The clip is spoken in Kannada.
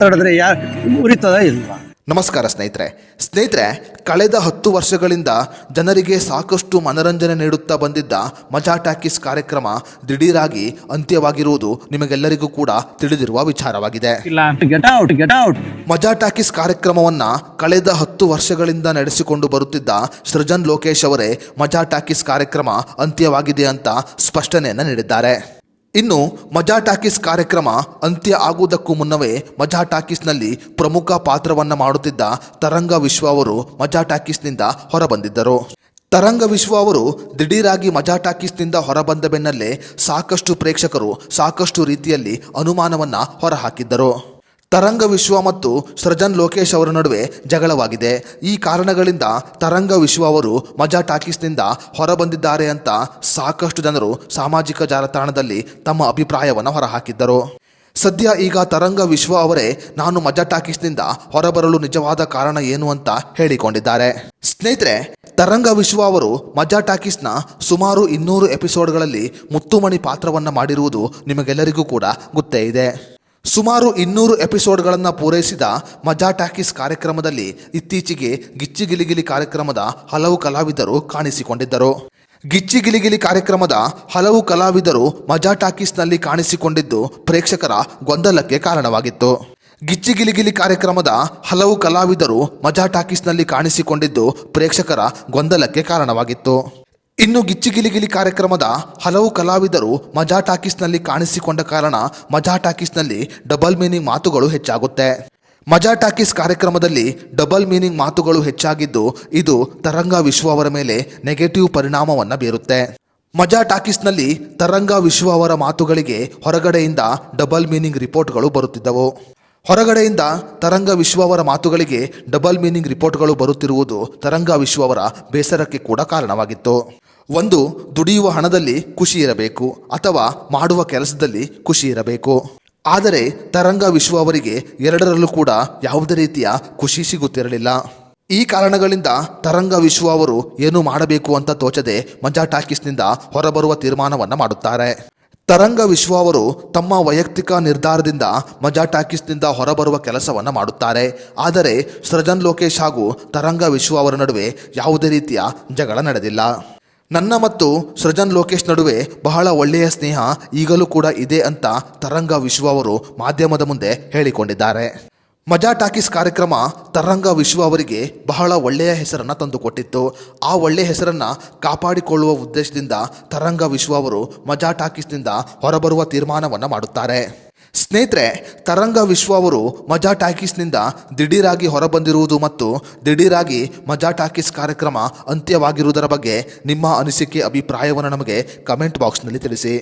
ಮಾತಾಡಿದ್ರೆ ಯಾರು ಉರಿತದ ಇಲ್ವಾ? ನಮಸ್ಕಾರ ಸ್ನೇಹಿತರೆ, ಕಳೆದ 10 ವರ್ಷಗಳಿಂದ ಜನರಿಗೆ ಸಾಕಷ್ಟು ಮನರಂಜನೆ ನೀಡುತ್ತಾ ಬಂದಿದ್ದ ಮಜಾ ಟಾಕೀಸ್ ಕಾರ್ಯಕ್ರಮ ದಿಢೀರಾಗಿ ಅಂತ್ಯವಾಗಿರುವುದು ನಿಮಗೆಲ್ಲರಿಗೂ ಕೂಡ ತಿಳಿದಿರುವ ವಿಚಾರವಾಗಿದೆ. ಮಜಾ ಟಾಕೀಸ್ ಕಾರ್ಯಕ್ರಮವನ್ನ ಕಳೆದ 10 ವರ್ಷಗಳಿಂದ ನಡೆಸಿಕೊಂಡು ಬರುತ್ತಿದ್ದ ಸೃಜನ್ ಲೋಕೇಶ್ ಅವರೇ ಮಜಾ ಟಾಕೀಸ್ ಕಾರ್ಯಕ್ರಮ ಅಂತ್ಯವಾಗಿದೆ ಅಂತ ಸ್ಪಷ್ಟನೆಯನ್ನು ನೀಡಿದ್ದಾರೆ. ಇನ್ನು ಮಜಾ ಟಾಕೀಸ್ ಕಾರ್ಯಕ್ರಮ ಅಂತ್ಯ ಆಗುವುದಕ್ಕೂ ಮುನ್ನವೇ ಮಜಾ ಟಾಕೀಸ್ನಲ್ಲಿ ಪ್ರಮುಖ ಪಾತ್ರವನ್ನು ಮಾಡುತ್ತಿದ್ದ ತರಂಗ ವಿಶ್ವ ಅವರು ಮಜಾ ಟಾಕೀಸ್ನಿಂದ ಹೊರಬಂದಿದ್ದರು. ತರಂಗ ವಿಶ್ವ ಅವರು ದಿಢೀರಾಗಿ ಮಜಾ ಟಾಕೀಸ್ನಿಂದ ಹೊರಬಂದ ಬೆನ್ನಲ್ಲೇ ಸಾಕಷ್ಟು ಪ್ರೇಕ್ಷಕರು ಸಾಕಷ್ಟು ರೀತಿಯಲ್ಲಿ ಅನುಮಾನವನ್ನು ಹೊರಹಾಕಿದ್ದರು. ತರಂಗ ವಿಶ್ವ ಮತ್ತು ಸೃಜನ್ ಲೋಕೇಶ್ ಅವರ ನಡುವೆ ಜಗಳವಾಗಿದೆ. ಈ ಕಾರಣಗಳಿಂದ ತರಂಗ ವಿಶ್ವ ಅವರು ಮಜಾ ಟಾಕೀಸ್ನಿಂದ ಹೊರಬಂದಿದ್ದಾರೆ ಅಂತ ಸಾಕಷ್ಟು ಜನರು ಸಾಮಾಜಿಕ ಜಾಲತಾಣದಲ್ಲಿ ತಮ್ಮ ಅಭಿಪ್ರಾಯವನ್ನು ಹೊರಹಾಕಿದ್ದರು. ಸದ್ಯ ಈಗ ತರಂಗ ವಿಶ್ವ ಅವರೇ ನಾನು ಮಜಾ ಟಾಕೀಸ್ನಿಂದ ಹೊರಬರಲು ನಿಜವಾದ ಕಾರಣ ಏನು ಅಂತ ಹೇಳಿಕೊಂಡಿದ್ದಾರೆ. ಸ್ನೇಹಿತರೆ, ತರಂಗ ವಿಶ್ವ ಅವರು ಮಜಾ ಟಾಕೀಸ್ನ ಸುಮಾರು 200 ಎಪಿಸೋಡ್ಗಳಲ್ಲಿ ಮುತ್ತುಮಣಿ ಪಾತ್ರವನ್ನು ಮಾಡಿರುವುದು ನಿಮಗೆಲ್ಲರಿಗೂ ಕೂಡ ಗೊತ್ತೇ ಇದೆ. ಸುಮಾರು 200 ಎಪಿಸೋಡ್ಗಳನ್ನು ಪೂರೈಸಿದ ಮಜಾ ಟಾಕೀಸ್ ಕಾರ್ಯಕ್ರಮದಲ್ಲಿ ಇತ್ತೀಚೆಗೆ ಗಿಚ್ಚಿ ಗಿಲಿಗಿಲಿ ಕಾರ್ಯಕ್ರಮದ ಹಲವು ಕಲಾವಿದರು ಕಾಣಿಸಿಕೊಂಡಿದ್ದರು. ಗಿಚ್ಚಿ ಗಿಲಿಗಿಲಿ ಕಾರ್ಯಕ್ರಮದ ಹಲವು ಕಲಾವಿದರು ಮಜಾ ಟಾಕೀಸ್ನಲ್ಲಿ ಕಾಣಿಸಿಕೊಂಡಿದ್ದು ಪ್ರೇಕ್ಷಕರ ಗೊಂದಲಕ್ಕೆ ಕಾರಣವಾಗಿತ್ತು. ಗಿಚ್ಚಿ ಗಿಲಿಗಿಲಿ ಕಾರ್ಯಕ್ರಮದ ಹಲವು ಕಲಾವಿದರು ಮಜಾ ಟಾಕೀಸ್ನಲ್ಲಿ ಕಾಣಿಸಿಕೊಂಡಿದ್ದು ಪ್ರೇಕ್ಷಕರ ಗೊಂದಲಕ್ಕೆ ಕಾರಣವಾಗಿತ್ತು. ಇನ್ನು ಗಿಚ್ಚಿ ಗಿಲಿಗಿಲಿ ಕಾರ್ಯಕ್ರಮದ ಹಲವು ಕಲಾವಿದರು ಮಜಾ ಟಾಕೀಸ್ನಲ್ಲಿ ಕಾಣಿಸಿಕೊಂಡ ಕಾರಣ ಮಜಾ ಟಾಕೀಸ್ನಲ್ಲಿ ಡಬಲ್ ಮೀನಿಂಗ್ ಮಾತುಗಳು ಹೆಚ್ಚಾಗುತ್ತೆ. ಮಜಾ ಟಾಕೀಸ್ ಕಾರ್ಯಕ್ರಮದಲ್ಲಿ ಡಬಲ್ ಮೀನಿಂಗ್ ಮಾತುಗಳು ಹೆಚ್ಚಾಗಿದ್ದು ಇದು ತರಂಗ ವಿಶ್ವ ಅವರ ಮೇಲೆ ನೆಗೆಟಿವ್ ಪರಿಣಾಮವನ್ನು ಬೀರುತ್ತೆ. ಮಜಾ ಟಾಕೀಸ್ನಲ್ಲಿ ತರಂಗ ವಿಶ್ವ ಅವರ ಮಾತುಗಳಿಗೆ ಹೊರಗಡೆಯಿಂದ ಡಬಲ್ ಮೀನಿಂಗ್ ರಿಪೋರ್ಟ್ಗಳು ಬರುತ್ತಿದ್ದವು. ಹೊರಗಡೆಯಿಂದ ತರಂಗ ವಿಶ್ವ ಅವರ ಮಾತುಗಳಿಗೆ ಡಬಲ್ ಮೀನಿಂಗ್ ರಿಪೋರ್ಟ್ಗಳು ಬರುತ್ತಿರುವುದು ತರಂಗ ವಿಶ್ವ ಅವರ ಬೇಸರಕ್ಕೆ ಕೂಡ ಕಾರಣವಾಗಿತ್ತು. ಒಂದು, ದುಡಿಯುವ ಹಣದಲ್ಲಿ ಖುಷಿ ಇರಬೇಕು ಅಥವಾ ಮಾಡುವ ಕೆಲಸದಲ್ಲಿ ಖುಷಿ ಇರಬೇಕು. ಆದರೆ ತರಂಗ ವಿಶ್ವ ಅವರಿಗೆ ಎರಡರಲ್ಲೂ ಕೂಡ ಯಾವುದೇ ರೀತಿಯ ಖುಷಿ ಸಿಗುತ್ತಿರಲಿಲ್ಲ. ಈ ಕಾರಣಗಳಿಂದ ತರಂಗ ವಿಶ್ವ ಅವರು ಏನು ಮಾಡಬೇಕು ಅಂತ ತೋಚದೆ ಮಜಾ ಟಾಕೀಸ್ನಿಂದ ಹೊರಬರುವ ತೀರ್ಮಾನವನ್ನು ಮಾಡುತ್ತಾರೆ. ತರಂಗ ವಿಶ್ವ ಅವರು ತಮ್ಮ ವೈಯಕ್ತಿಕ ನಿರ್ಧಾರದಿಂದ ಮಜಾ ಟಾಕೀಸ್ನಿಂದ ಹೊರಬರುವ ಕೆಲಸವನ್ನು ಮಾಡುತ್ತಾರೆ. ಆದರೆ ಸೃಜನ್ ಲೋಕೇಶ್ ಹಾಗೂ ತರಂಗ ವಿಶ್ವ ಅವರ ನಡುವೆ ಯಾವುದೇ ರೀತಿಯ ಜಗಳ ನಡೆದಿಲ್ಲ. ನನ್ನ ಮತ್ತು ಸೃಜನ್ ಲೋಕೇಶ್ ನಡುವೆ ಬಹಳ ಒಳ್ಳೆಯ ಸ್ನೇಹ ಈಗಲೂ ಕೂಡ ಇದೆ ಅಂತ ತರಂಗ ವಿಶ್ವ ಅವರು ಮಾಧ್ಯಮದ ಮುಂದೆ ಹೇಳಿಕೊಂಡಿದ್ದಾರೆ. ಮಜಾ ಟಾಕೀಸ್ ಕಾರ್ಯಕ್ರಮ ತರಂಗ ವಿಶ್ವ ಅವರಿಗೆ ಬಹಳ ಒಳ್ಳೆಯ ಹೆಸರನ್ನು ತಂದುಕೊಟ್ಟಿತ್ತು. ಆ ಒಳ್ಳೆಯ ಹೆಸರನ್ನು ಕಾಪಾಡಿಕೊಳ್ಳುವ ಉದ್ದೇಶದಿಂದ ತರಂಗ ವಿಶ್ವ ಅವರು ಮಜಾ ಟಾಕೀಸ್ನಿಂದ ಹೊರಬರುವ ತೀರ್ಮಾನವನ್ನು ಮಾಡುತ್ತಾರೆ. ಸ್ನೇಹಿತರೆ, ತರಂಗ ವಿಶ್ವ ಅವರು ಮಜಾ ಟಾಕೀಸ್ನಿಂದ ದಿಢೀರಾಗಿ ಹೊರಬಂದಿರುವುದು ಮತ್ತು ದಿಢೀರಾಗಿ ಮಜಾ ಟಾಕೀಸ್ ಕಾರ್ಯಕ್ರಮ ಅಂತ್ಯವಾಗಿರುವುದರ ಬಗ್ಗೆ ನಿಮ್ಮ ಅನಿಸಿಕೆ ಅಭಿಪ್ರಾಯವನ್ನು ನಮಗೆ ಕಮೆಂಟ್ ಬಾಕ್ಸ್ನಲ್ಲಿ ತಿಳಿಸಿ.